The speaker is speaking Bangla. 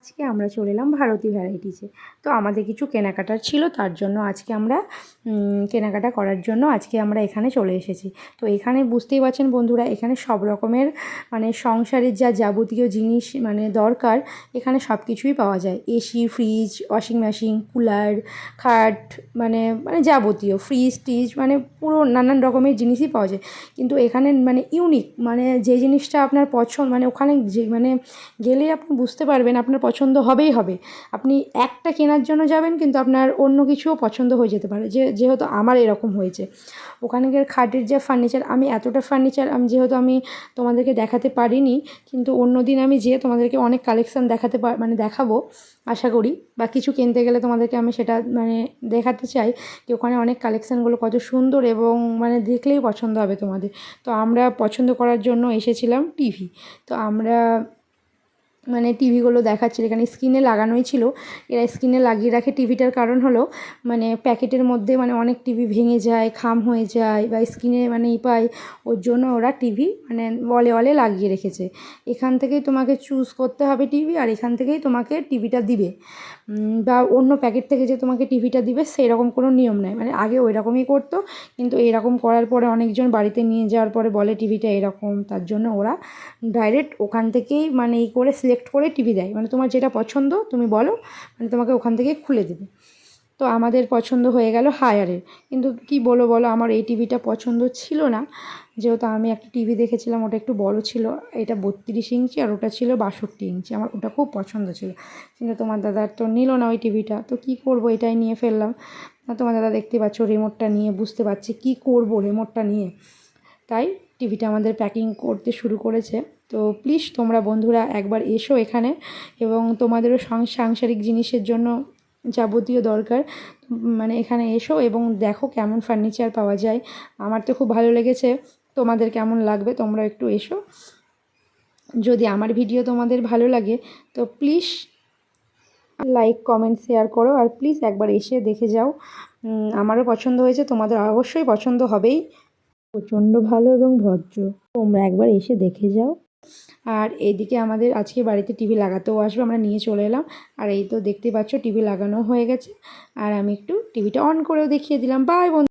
আজকে আমরা চলে এলাম ভারতী ভ্যারাইটিসে। তো আমাদের কিছু কেনাকাটার ছিল, তার জন্য আজকে আমরা কেনাকাটা করার জন্য আজকে আমরা এখানে চলে এসেছি। তো এখানে বুঝতেই পারছেন বন্ধুরা, এখানে সব রকমের মানে সংসারের যা যাবতীয় জিনিস মানে দরকার, এখানে সব কিছুই পাওয়া যায়। AC, fridge, washing machine, cooler, খাট, মানে মানে যাবতীয় ফ্রিজ টিজ মানে পুরো নানান রকমের জিনিসই পাওয়া যায়। কিন্তু এখানে মানে ইউনিক মানে যে জিনিসটা আপনার পছন্দ, মানে ওখানে যে মানে গেলেই আপনি বুঝতে পারবেন আপনার পছন্দ হবেই হবে। আপনি একটা কেনার জন্য যাবেন কিন্তু আপনার অন্য কিছুও পছন্দ হয়ে যেতে পারে, যেহেতু আমার এরকম হয়েছে। ওখানকার খাটের যে ফার্নিচার, আমি এতটা ফার্নিচার যেহেতু আমি তোমাদেরকে দেখাতে পারিনি, কিন্তু অন্য দিন আমি যেয়ে তোমাদেরকে অনেক কালেকশান মানে দেখাবো আশা করি, বা কিছু কিনতে গেলে তোমাদেরকে আমি সেটা মানে দেখাতে চাই যে ওখানে অনেক কালেকশানগুলো কত সুন্দর এবং মানে দেখলেই পছন্দ হবে তোমাদের। তো আমরা পছন্দ করার জন্য এসেছিলাম টিভি। তো আমরা মানে টিভিগুলো দেখাচ্ছিল, এখানে স্ক্রিনে লাগানোই ছিল। এরা স্ক্রিনে লাগিয়ে রাখে টিভিটার কারণ হলো মানে প্যাকেটের মধ্যে মানে অনেক টিভি ভেঙে যায়, খাম হয়ে যায় বা স্ক্রিনে মানে পায়, ওর জন্য ওরা টিভি মানে ওয়ালে ওয়ালে লাগিয়ে রেখেছে। এখান থেকেই তোমাকে চুজ করতে হবে টিভি, আর এখান থেকেই তোমাকে টিভিটা দিবে। বা অন্য প্যাকেট থেকে যে তোমাকে টিভিটা দিবে সেরকম কোনো নিয়ম নেই। মানে আগে ওই রকমই করতো, কিন্তু এরকম করার পরে অনেকজন বাড়িতে নিয়ে যাওয়ার পরে বলে টিভিটা এরকম, তার জন্য ওরা ডাইরেক্ট ওখান থেকেই মানে করে সিলেক্ট করে টিভি দেয়। মানে তোমার যেটা পছন্দ তুমি বলো, মানে তোমাকে ওখান থেকেই খুলে দেবে। তো আমাদের পছন্দ হয়ে গেল হায়ারের। কিন্তু কি বলো আমার এই টিভিটা পছন্দ ছিল না, যেহেতু আমি একটা টিভি দেখেছিলাম ওটা একটু বড় ছিল। এটা 32 ইঞ্চি আর ওটা ছিল 62 ইঞ্চি। আমার ওটা খুব পছন্দ ছিল, কিন্তু তোমার দাদার তো নিল না ওই টিভিটা। তো কি করব, এটাই নিয়ে ফেললাম। তোমার দাদা দেখতে পাচ্ছ রিমোটটা নিয়ে বুঝতে পারছি কি করব রিমোটটা নিয়ে, তাই টিভিটা আমাদের প্যাকিং করতে শুরু করেছে। তো প্লিজ তোমরা বন্ধুরা একবার এসো এখানে, এবং তোমাদেরও সাংসারিক জিনিসের জন্য যাবতীয় দরকার মানে এখানে এসো এবং দেখো কেমন ফার্নিচার পাওয়া যায়। আমার তো খুব ভালো লেগেছে, তোমাদের কেমন লাগবে তোমরা একটু এসো। যদি আমার ভিডিও তোমাদের ভালো লাগে তো প্লিজ লাইক কমেন্ট শেয়ার করো, আর প্লিজ একবার এসে দেখে যাও। আমারও পছন্দ হয়েছে, তোমাদের অবশ্যই পছন্দ হবেই। প্রচণ্ড ভালো এবং ভদ্র, তোমরা একবার এসে দেখে যাও। আর এইদিকে আমাদের আজকে বাড়িতে টিভি লাগাতেও আসবে, আমরা নিয়ে চলে এলাম। আর এই তো দেখতে পাচ্ছ টিভি লাগানো হয়ে গেছে, আর আমি একটু টিভিটা অন করেও দেখিয়ে দিলাম। বাই বন্ধু।